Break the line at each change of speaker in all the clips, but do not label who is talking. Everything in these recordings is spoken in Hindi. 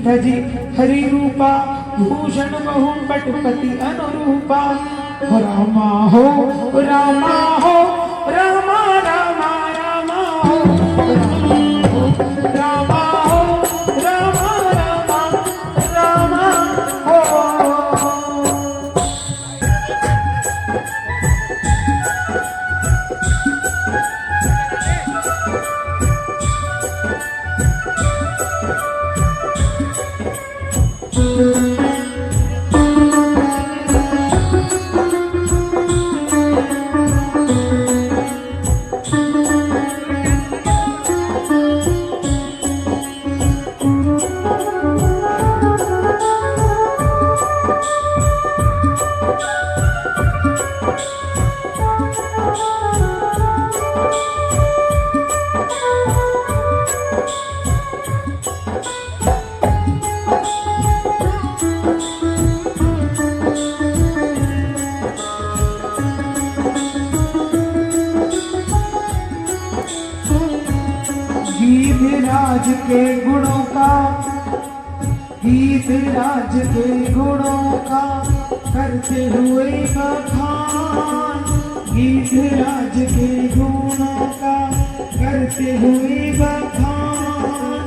तजी हरि रूपा भूषण बहु पटपति अनुरूपा रामा हो रामा हो रामा रामा रामा हो रामा हो रामा रामा रामा हो। गीधराज के गुणों का गीधराज के गुणों का करते हुए बखान गीधराज के गुणों का करते हुए बखान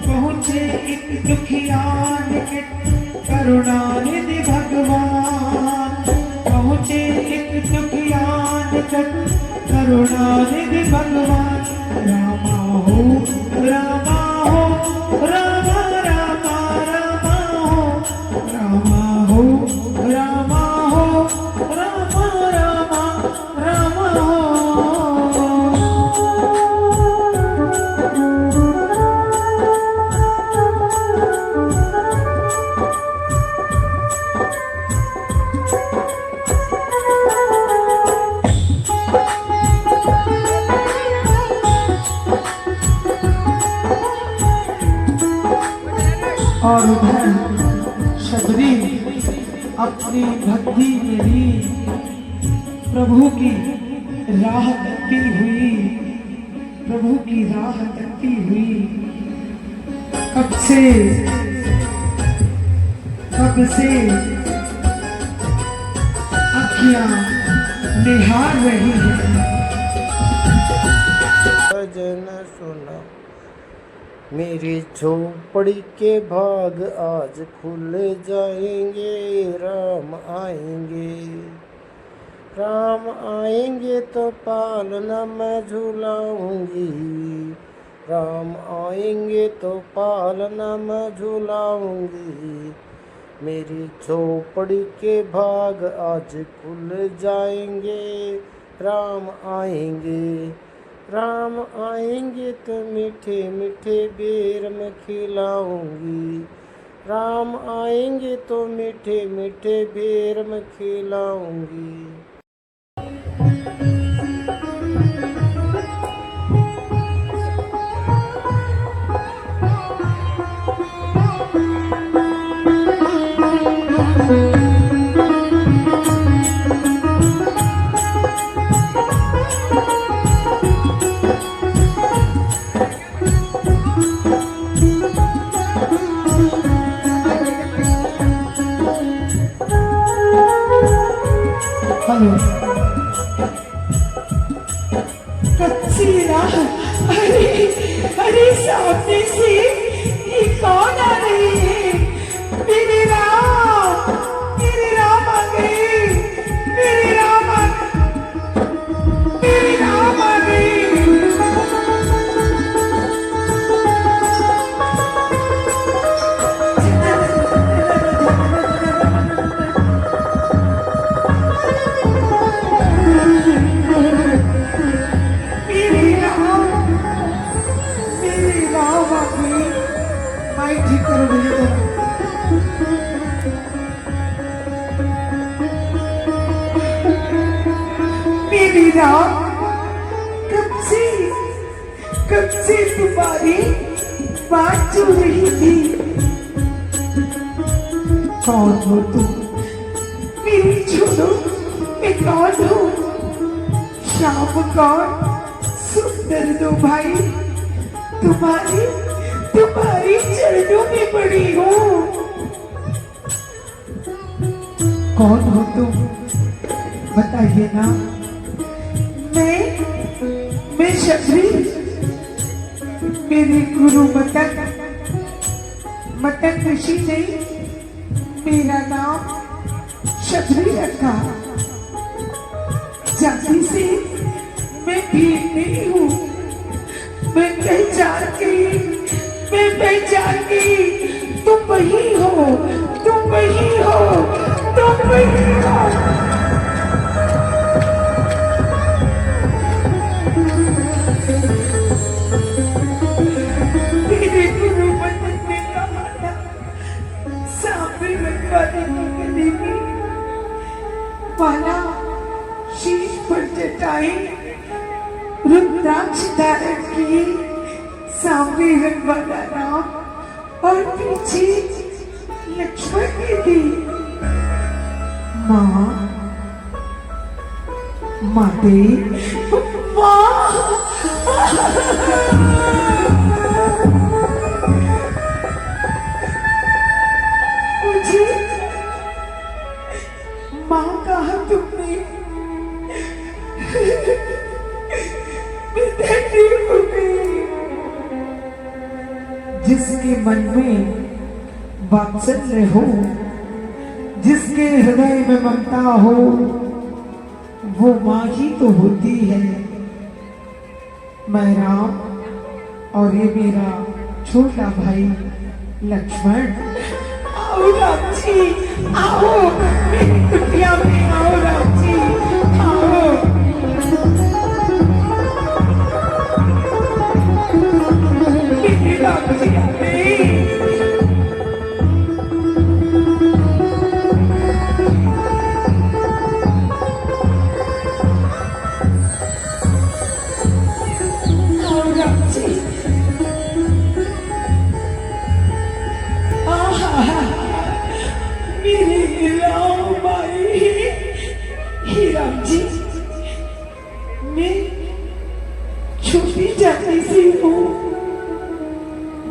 पहुँचे एक दुखिया निकट करुणानिधि भगवान पहुँचे एक दुखिया निकट करुणानिधि भगवान रामा हो रामा हो रामा रामा रामा हो रामा हो रामा हो रामा रामा रामा हो। और उधर शबरी अपनी भक्ति में भी प्रभु की राह तकती हुई प्रभु की राह तकती हुई कब से अखियां निहार रही है।
भजन सुना मेरी झोपड़ी के भाग आज खुल जाएंगे राम आएंगे तो पालना मैं झूलाऊंगी राम आएंगे तो पालना मैं झूलाऊंगी मेरी झोपड़ी के भाग आज खुल जाएंगे राम आएंगे तो मीठे मीठे बेर में खिलाऊंगी राम आएंगे तो मीठे मीठे बेर में खिलाऊंगी।
कच्ची राह अरे सामने से ये कौन आ रही है। मेरे राम आ गए मेरे राम आ गए। ठीक करो भैया मेरी रात कब से तुम्हारी बात चल रही थी। कौन हो तुम मेरी छोड़ो मैं कौन हूँ। श्याम कौन सुंदर दो भाई तुम्हारी तुम्हारी चरणों में पड़ी हूँ। कौन हो तुम, बताइए ना। मैं शबरी, मेरे गुरु मतक ऋषि ने मेरा नाम शबरी रखा। जाति से मैं भीड़ नहीं हूँ। मैं पहचान गई, तुम वही हो, तुम वही हो, तुम वही हो। मेरे गुरु मतक ने कहा था, सामने रखवा देगी देवी वाला शीश पर जटाई रुद्राक्ष धारण किए, सामने रंगवाला राम और पीछे लक्ष्मण की थी। माते मुझे माँ कहा तुमने, जिसके मन में वात्सल्य हो, जिसके हृदय में ममता हो, वो माँ ही तो होती है। मैं राम और ये मेरा छोटा भाई लक्ष्मण। आओ राम जी, आओ मेरी कुटिया में, आओ राम जी, आओ। मेरे राम जी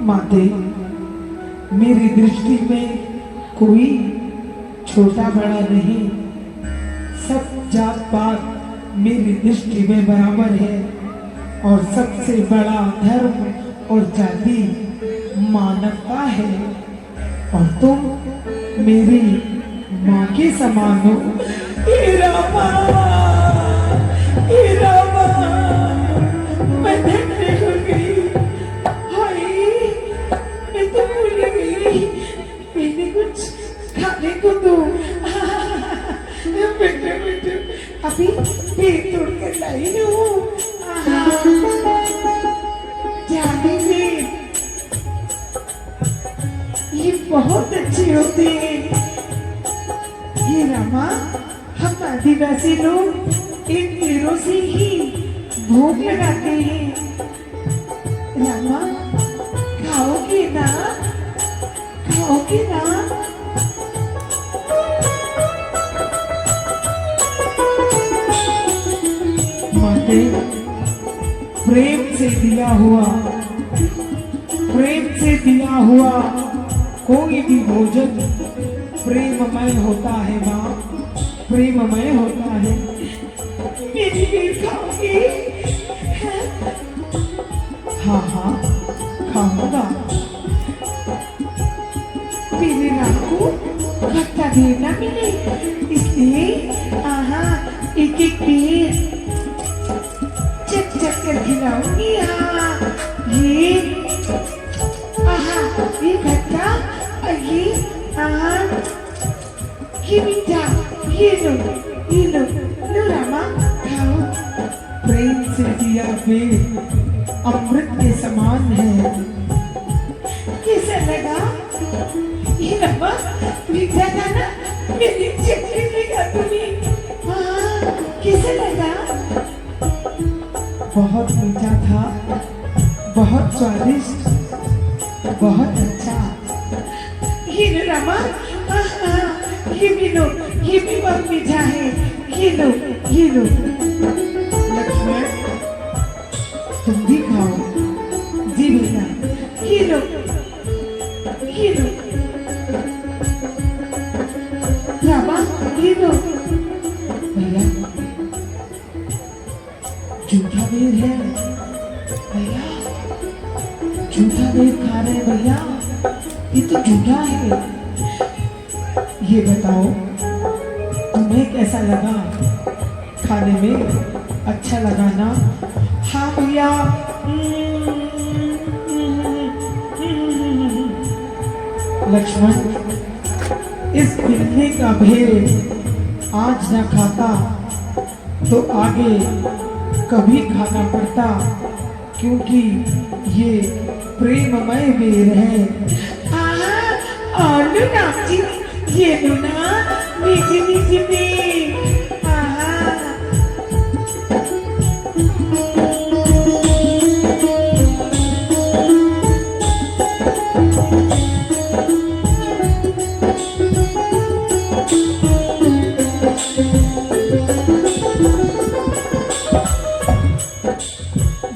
माते, मेरी दृष्टि में कोई छोटा बड़ा नहीं, सब जात पात मेरी दृष्टि में बराबर है। और सबसे बड़ा धर्म और जाति मानवता है। और तुम मेरी माँ के समान हो। हे रामा, हे रामा, मैं धन्य हो गई। मैंने कुछ खाने को दो। बेटे बेटे अभी पेट तोड़ कर लाई हूँ। जाने में ये बहुत अच्छे होते हैं। ये रामा, हम आदिवासी लोग इन पेड़ों से ही भोग लगाते हैं। रामा, खाओगे ना, खाओगे ना? माते, प्रेम से दिया हुआ कोई भी भोजन प्रेममय होता है। माँ, प्रेममय होता है। मेरी पेट खाओगे? हाँ हाँ, खाऊंगा। मेरे राम को खट्टा देना मिले, इसलिए एक एक पेड़ चट चट कर खिलाऊंगी। ये खट्टा, ये मीठा, ये लो रामा, खाओ। प्रेम से दिया पेड़ अमृत के समान है। कैसा लगा? ये रामा मीठा था ना? मेरी चटनी लगा तुम्हें? कैसा लगा? बहुत मीठा था, बहुत स्वादिष्ट, बहुत अच्छा। ये लो रामा, ये भी लो, ये भी बहुत मीठा है। ये लो लक्ष्मण, तुम भी खाओ। जी बेटा, ये लो, ये लो, रामा, ये लो। भैया, झूठा बेर है भैया, झूठा बेर खा रहे हैं भैया, ये तो झूठा है। ये बताओ तुम्हें कैसा लगा खाने में? अच्छा लगा ना? हाँ भैया। लक्ष्मण, इस बिल्ली का भेद आज न खाता तो आगे कभी खाना पड़ता, क्योंकि ये प्रेममय बेर है। और लो नाम जी, ये लो ना, मीठी मीठी बेर।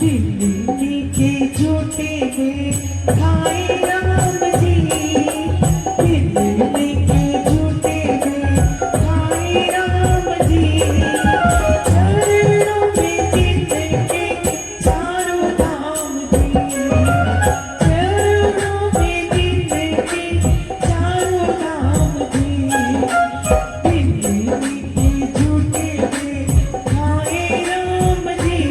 दिल्ली के झूठे में खाए राम जी, दिल्ली के झूठे में खाए राम जी, चरणों में जिनके चारों धाम जी, चरणों में जिनके चारों धाम जी, दिल्ली के झूठे में खाए राम जी,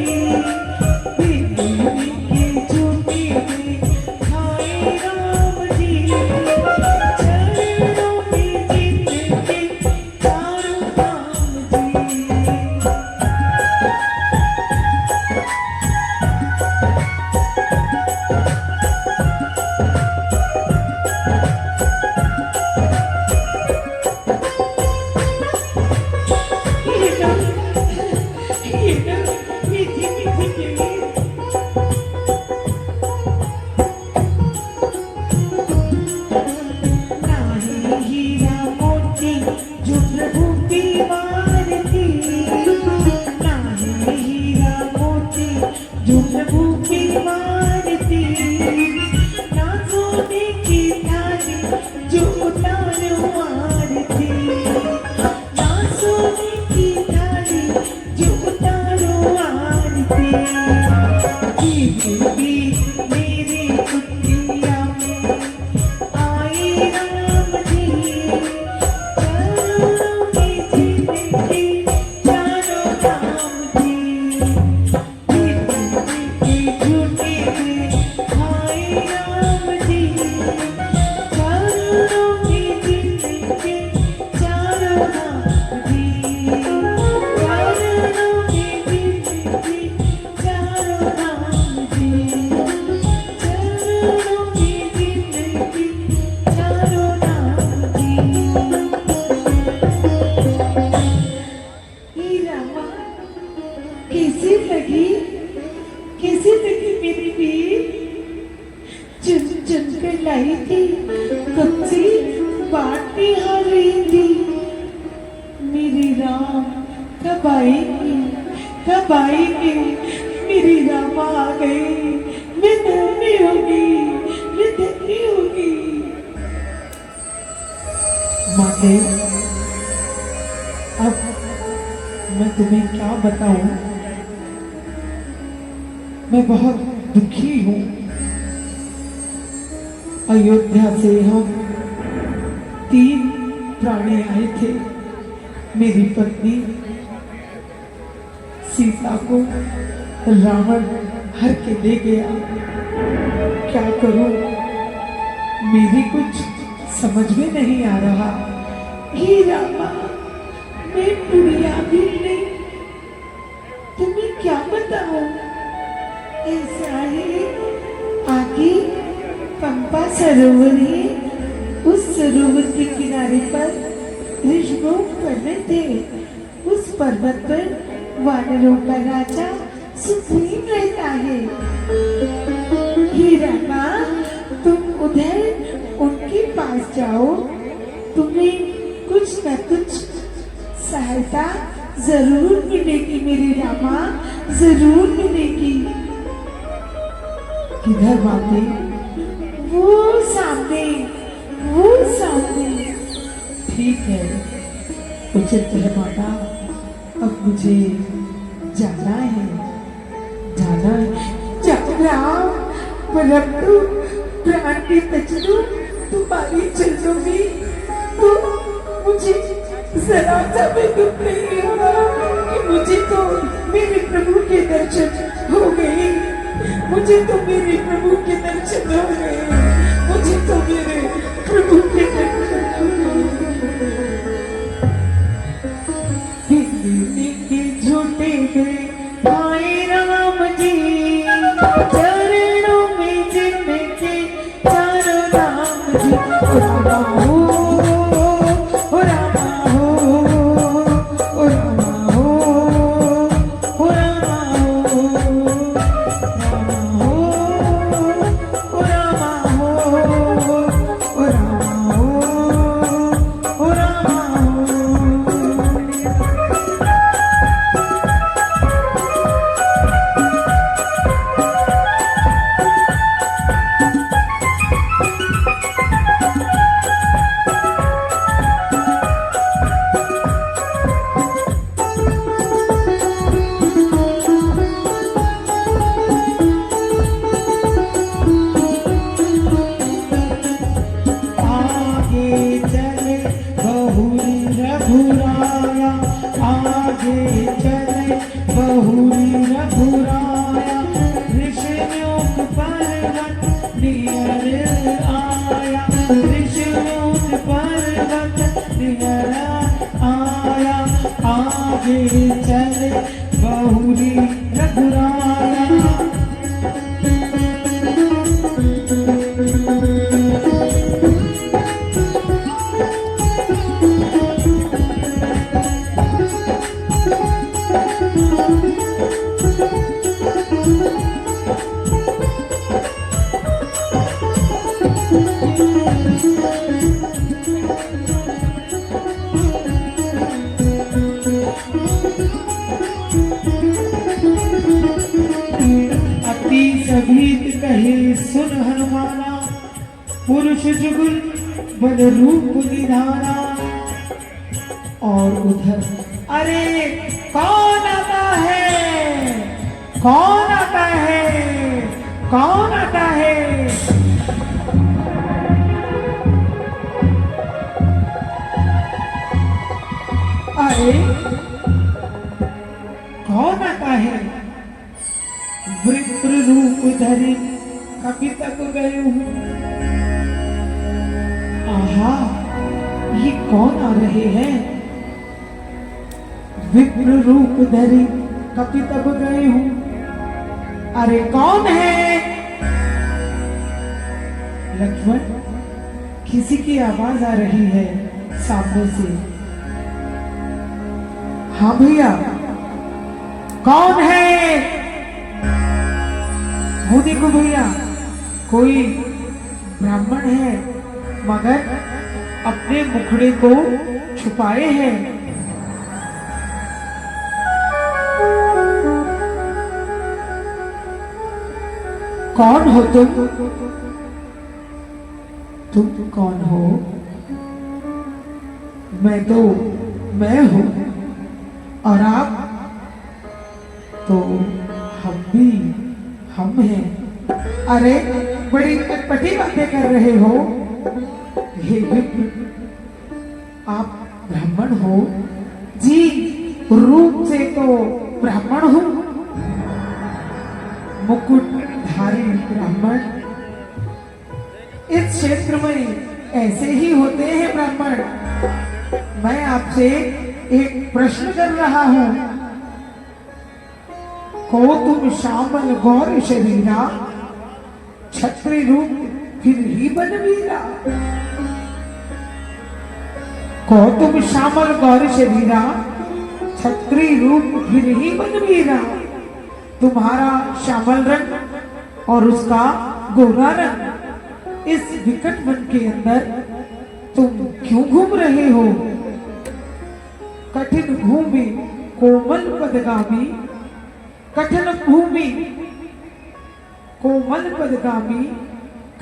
जो प्रभु की मारती, ना सोने की थाली जो उतारो आरती, ना सोने की थाली जो उतारो आरती, जीवी मेरी कुटिया में आए राम जी, चरणों में जिनके चारों धाम जी, कैसी लगी मेरी बीर? चुन चुन कर लाई थी, कब से बाट निहार रही थी, मेरी राम कब आएगी, कब आएगी, मेरी राम आ गई, मैं धन्य होगी, मैं धन्य होगी। माते, अब मैं तुम्हें क्या बताऊं? मैं बहुत दुखी हूँ। अयोध्या से हम 3 प्राणी आए थे। मेरी पत्नी सीता को रावण हर के ले गया। क्या करूं? मेरी कुछ समझ में नहीं आ रहा। हे रामा, मैं बुढ़िया भी नहीं, तुम्हें क्या बताऊं? ऐसा है, आगे पंपा सरोवर है, उस सरोवर के किनारे पर ऋषभोग पर्वत है। उस पर्वत पर वानरों का राजा सुप्रीम रहता है। हे रामा, तुम उधर उनके पास जाओ, तुम्हें कुछ न कुछ सहायता जरूर मिलेगी मेरे रामा, जरूर मिलेगी। किधर माते? वो सामने, वो सामने। ठीक है, उचित है माता, अब मुझे जाना है, जाना है। राम, परंतु प्राण की तजलू तुम्हारी चरणों में, तो मुझे जरा सा भी दुख नहीं होगा कि मुझे तो मेरे प्रभु के दर्शन हो गए, मुझे तो मेरे प्रभु के दर्शन हो गए, मुझे तो मेरे प्रभु के दर्शन हो गए। झूठे गए भाई राम जी, चरणों में जिनके चारों नाम जी। रामा हो, रामा हो, रामा हो, रामा हो, रामा हो, रामा हो, रामा हो, रामा चले बहुरी रघुराया। सभीत कहे सुन हनुमाना, पुरुष जुगुल बल रूप निधाना। और उधर अरे कौन आता है, कौन आता है, कौन आता है? अरे कौन आता है? विप्र रूप धरे कभी तक गए हूँ। आहा, ये कौन आ रहे हैं? विप्र रूप धरे कभी तक गए हूँ। अरे कौन है? लक्ष्मण, किसी की आवाज आ रही है सामने से। हाँ भैया, कौन है? वो देखो भैया, कोई ब्राह्मण है मगर अपने मुखड़े को छुपाए हैं। कौन हो तुम? तुम कौन हो? मैं तो मैं हूं, और आप तो हम भी हम हैं। अरे बड़ी कटपटी बातें कर रहे हो। हे विप्र, आप ब्राह्मण हो? जी, रूप से तो ब्राह्मण हूं, मुकुटधारी ब्राह्मण। इस क्षेत्र में ऐसे ही होते हैं ब्राह्मण। मैं आपसे एक प्रश्न कर रहा हूं। को तुम श्यामल गौर शरीरा, छत्री रूप फिर ही बनवीरा। को तुम श्यामल गौर शरीरा, छत्री रूप फिर ही बनवीरा। तुम्हारा श्यामल रंग और उसका गोरा रंग, इस विकट वन के अंदर तुम क्यों घूम रहे हो? कठिन भूमि कोमल पदगामी, कठिन भूमि कोमल पदगामी,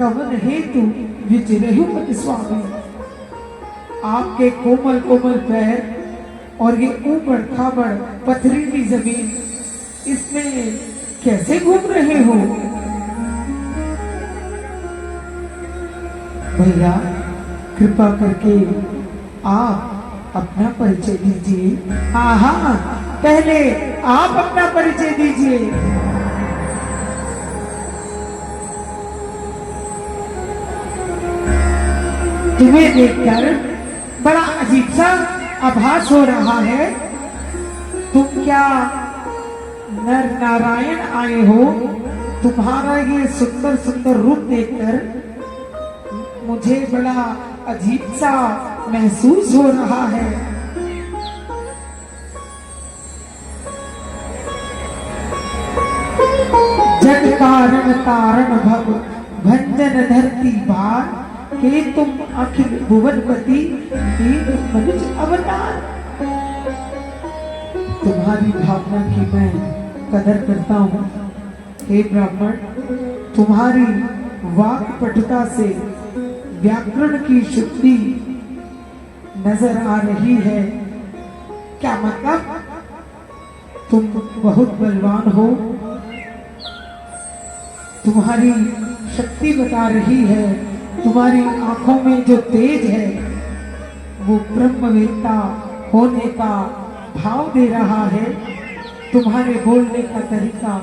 कवन हेतु विचरहु पति स्वामी। आपके कोमल कोमल पैर और ये ऊबड़ खाबड़ पथरीली जमीन, इसमें कैसे घूम रहे हो? भैया कृपा करके आप अपना परिचय दीजिए। हाँ हाँ, पहले आप अपना परिचय दीजिए। तुम्हें देखकर बड़ा अजीब सा आभास हो रहा है। तुम क्या नर नारायण आए हो? तुम्हारा ये सुंदर सुंदर रूप देखकर मुझे बड़ा अजीब सा महसूस हो रहा है। जग कारण तारण भव भंजन धरती भार, के तुम अखिल भुवनपति देव मनुज अवतार। तुम्हारी भावना की मैं कदर करता हूँ। हे ब्राह्मण, तुम्हारी वाक पटुता से व्याकरण की शुद्धि नजर आ रही है। क्या मतलब? तुम बहुत बलवान हो। तुम्हारी शक्ति बता रही है। तुम्हारी आंखों में जो तेज है वो ब्रह्मवेत्ता होने का भाव दे रहा है। तुम्हारे बोलने का तरीका,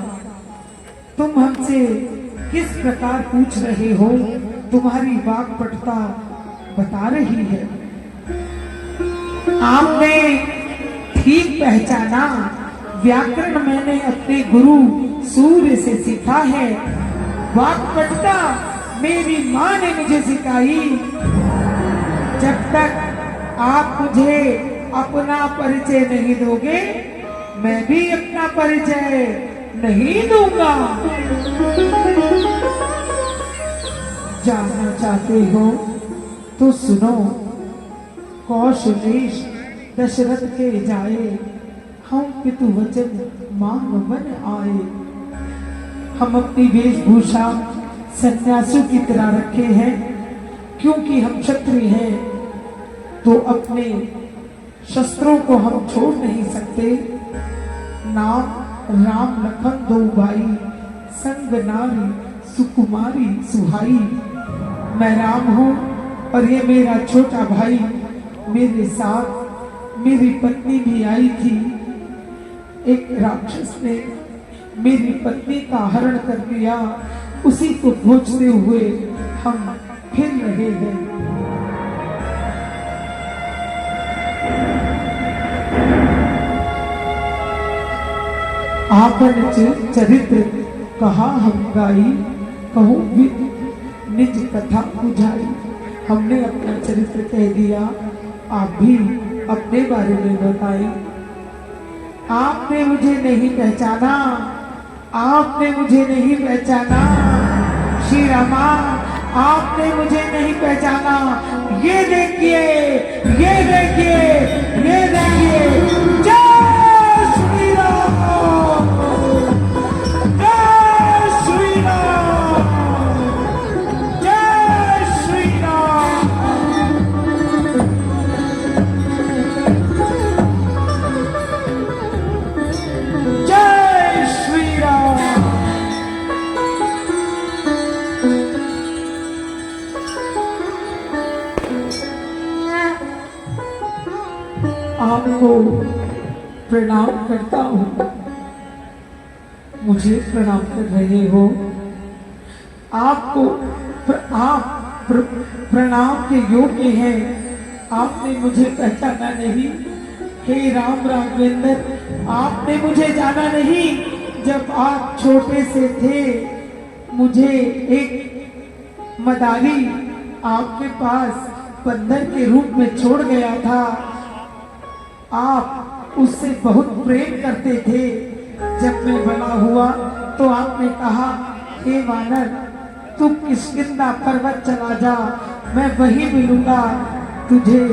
तुम हमसे किस प्रकार पूछ रहे हो, तुम्हारी वाक्पटुता बता रही है। आपने ठीक पहचाना, व्याकरण मैंने अपने गुरु सूर्य से सीखा है। वाक्पटुता मेरी माँ ने मुझे सिखाई। जब तक आप मुझे अपना परिचय नहीं दोगे, मैं भी अपना परिचय नहीं दूंगा। जानना चाहते हो तो सुनो। कौशलेश दशरथ के जाए, हम पितु वचन मानवन आए। हम अपनी वेशभूषा सन्यासियों की तरह रखे हैं, क्योंकि हम क्षत्रिय हैं तो अपने शस्त्रों को हम छोड़ नहीं सकते। नाम राम लखन दो भाई, संग नारी सुकुमारी सुहाई। मैं राम हूँ और ये मेरा छोटा भाई। मेरे साथ मेरी पत्नी भी आई थी। एक राक्षस ने मेरी पत्नी का हरण कर लिया। उसी को खोजते हुए हम फिर रहे हैं। आपन चरित्र कहा हम गाई, कहूँ निज कथा बुझाई। हमने अपना चरित्र कह दिया, आप भी अपने बारे में बताएं। आपने मुझे नहीं पहचाना, आपने मुझे नहीं पहचाना। श्री रामा, आपने मुझे नहीं पहचाना। ये देखिए, ये देखिए, ये देखिए। जय श्री राम, जय श्री राम, जय श्री राम। जय श्री राम। आपको प्रणाम करता हूँ। मुझे प्रणाम कर रहे हो। आपको प्रणाम के योग्य हैं। आपने मुझे पहचाना नहीं। हे राम राघवेंद्र, आपने मुझे जाना नहीं। जब आप छोटे से थे, मुझे एक मदारी आपके पास बंदर के रूप में छोड़ गया था। आप उससे बहुत प्रेम करते थे। जब मैं बड़ा हुआ तो आपने कहा, हे वानर, तू किष्किंधा पर्वत चला जा, मैं वही मिलूंगा तुझे,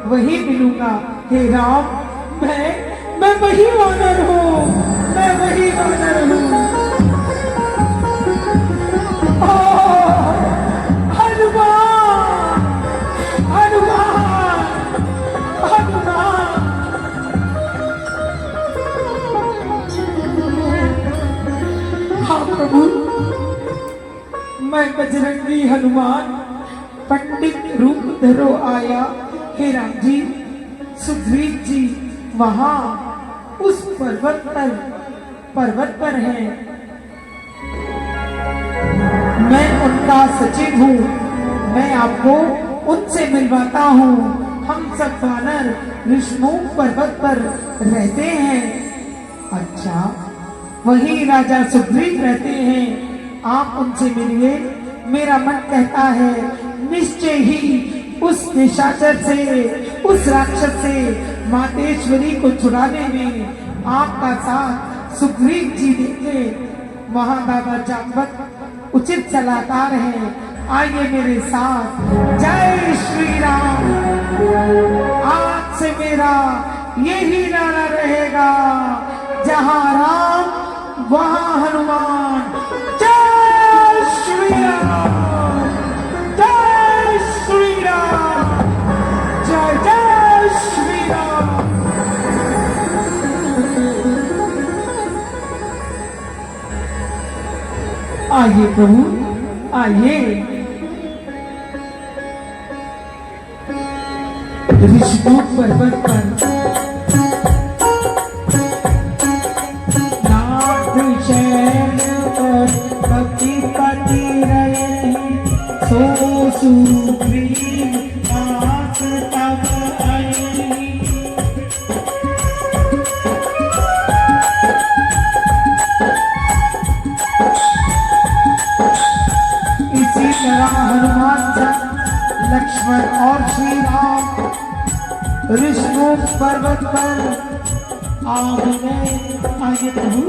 वही मिलूंगा। हे राम, मैं वही वानर हूँ, मैं वही वानर हूँ। बजरंगी हनुमान पंडित रूप धरो आया। हे राम जी, सुग्रीव जी वहां उस पर्वत पर है। मैं उनका सचिव हूँ, मैं आपको उनसे मिलवाता हूँ। हम सब वानर ऋषमुख पर्वत पर रहते हैं। अच्छा, वही राजा सुग्रीव रहते हैं, आप उनसे मिलिए। मेरा मन कहता है निश्चय ही उस निशाचर से, उस राक्षस से मातेश्वरी को छुड़ाने में आपका साथ सुग्रीव जी देंगे। वहां बाबा जाम्बत उचित सलाहकार है, आइए मेरे साथ। जय श्री राम। आज से मेरा यही नारा रहेगा, जहां राम वहां हनुमान। जय श्री राम, जय श्री राम, जय जय श्री राम। आइए प्रभु, आइए। ऋषिमुख पर्वत पर नाथ शैल पर पति रहे, सो सुग्रीव पास तब आई। इसी तरह हनुमान जी, लक्ष्मण और श्री राम ऋषिमुख पर्वत पर आ गए। आइए प्रभु।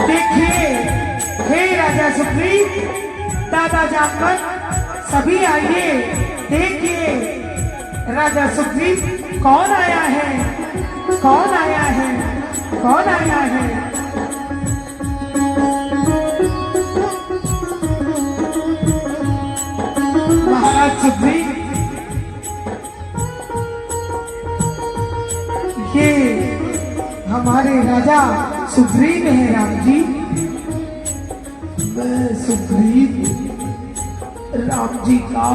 देखिए, हे राजा सुग्रीव, दादा जाम्बत, सभी आइए। देखिए राजा सुग्रीव कौन आया है, कौन आया है, कौन आया है। महाराज सुग्रीव, ये हमारे राजा सुग्रीव है। राम जी, मैं सुग्रीव राम जी का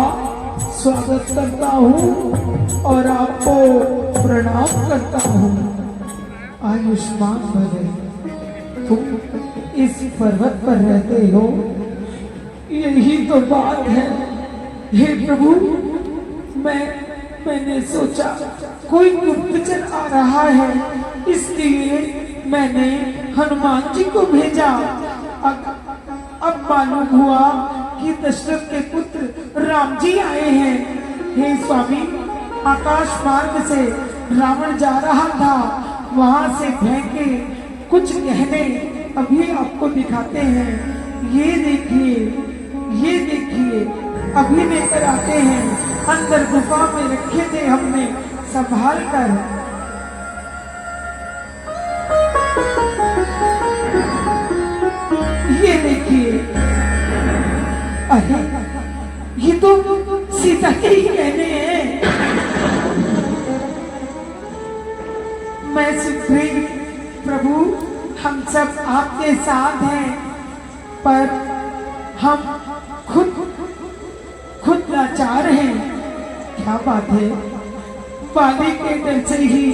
स्वागत करता हूँ और आपको प्रणाम करता हूँ। आयुष्मान भवे। तुम इस पर्वत पर रहते हो, यही तो बात है। हे प्रभु, मैंने सोचा कोई गुप्तचर आ रहा है, इसलिए मैंने हनुमान जी को भेजा। अब मालूम हुआ कि दशरथ के पुत्र राम जी आए हैं। हे स्वामी, आकाश मार्ग से रावण जा रहा था, वहां से फेंके कुछ गहने अभी आपको दिखाते हैं। ये देखिए, ये देखिए, अभी लेकर आते हैं। अंदर गुफा में रखे थे हमने संभाल कर। ये देखिए, अरे ये तो सीता के ही गहने हैं। मैं सुग्रीव प्रभु, हम सब आपके साथ हैं, पर हम खुद लाचार हैं। क्या बात है, पानी के डर से ही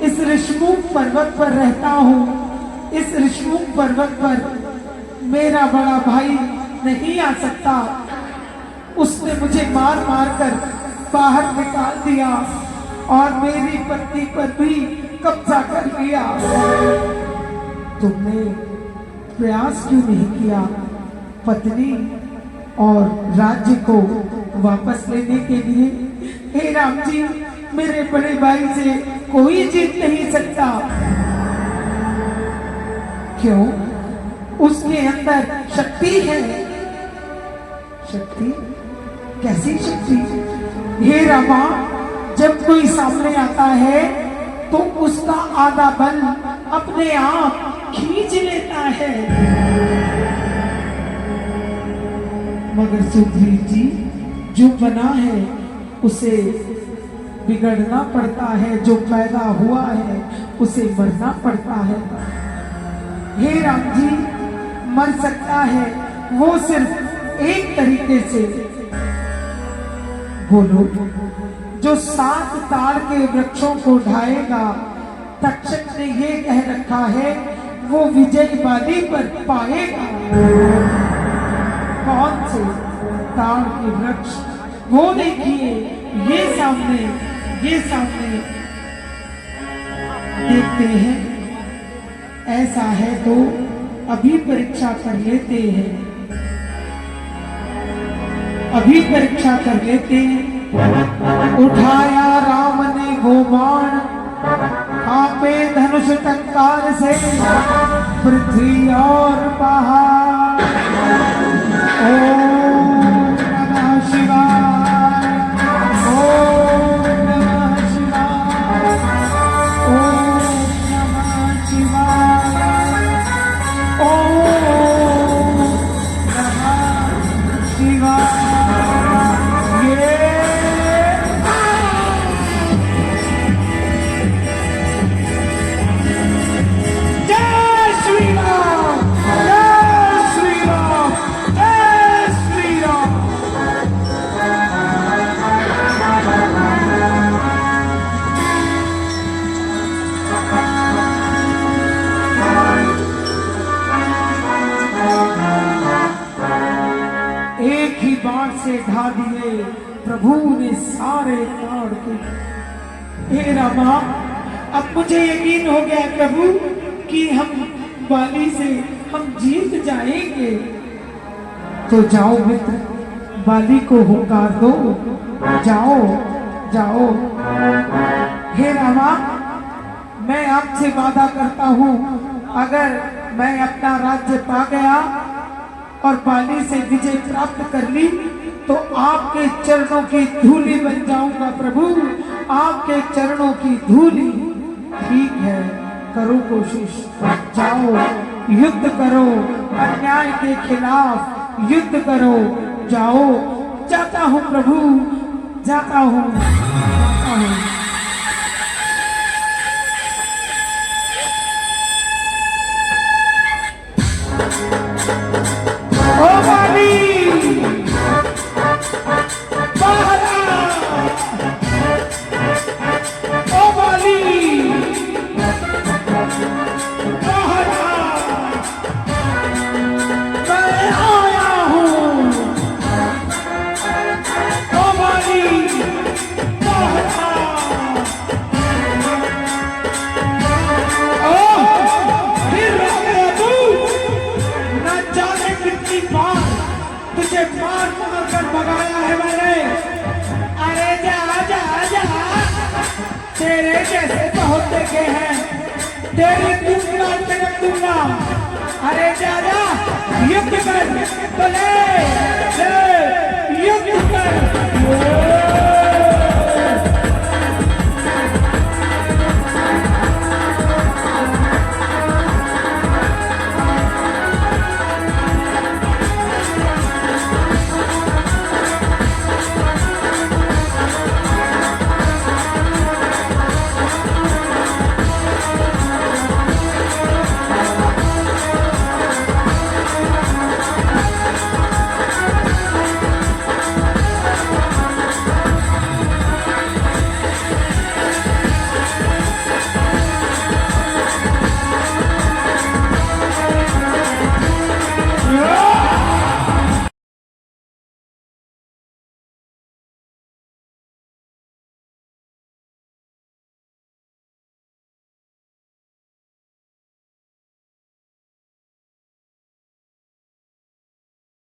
इस ऋषिमुख पर्वत पर रहता हूँ। इस ऋषिमुख पर्वत पर मेरा बड़ा भाई नहीं आ सकता। उसने मुझे मार मार कर बाहर निकाल दिया और मेरी पत्नी पर भी कब्जा कर लिया। तुमने प्रयास क्यों नहीं किया पत्नी और राज्य को वापस लेने के लिए? हे राम जी, मेरे बड़े भाई से कोई जीत नहीं सकता। क्यों? उसके अंदर शक्ति है। शक्ति? कैसी शक्ति? हे रामा, जब कोई सामने आता है तो उसका आधा बल अपने आप खींच लेता है। मगर सुग्रीव जी, जो बना है उसे बिगड़ना पड़ता है, जो पैदा हुआ है उसे मरना पड़ता है। हे राम जी, मर सकता है वो सिर्फ एक तरीके से। बोलो, जो 7 ताड़ के वृक्षों को ढाएगा, तक्षक ने ये कह रखा है, वो विजय बाली पर पाएगा। कौन से ताड़ के वृक्ष? वो देखिए, ये सामने देखते हैं। ऐसा है तो अभी परीक्षा कर लेते हैं, अभी परीक्षा कर लेते हैं। उठाया राम ने वो बाण, कांपे धनुष टंकार से पृथ्वी और पहाड़। ओम नमः शिवाय, ओम नमः शिवाय, ओम नमः शिवाय, ओम नमः शिवाय। बाण से ढा दिए प्रभु ने सारे ताड़ के। हे रामा, अब मुझे यकीन हो गया प्रभु कि हम बाली से हम जीत जाएंगे। तो जाओ मित्र, बाली को हुंकार दो, जाओ जाओ। हे रामा, मैं आपसे वादा करता हूँ, अगर मैं अपना राज्य पा गया और बाली से विजय प्राप्त कर ली तो आपके चरणों की धूली बन जाऊंगा प्रभु, आपके चरणों की धूली। ठीक है, करो कोशिश, जाओ युद्ध करो, अन्याय के खिलाफ युद्ध करो, जाओ। जाता हूँ प्रभु, जाता हूँ। ओ बाली, भगाया है मैंने। अरे जा जा जा, तेरे जैसे बहुत देखे हैं, तेरी दूसरा टकट दूंगा। अरे जा जा, युद्ध कर, बोले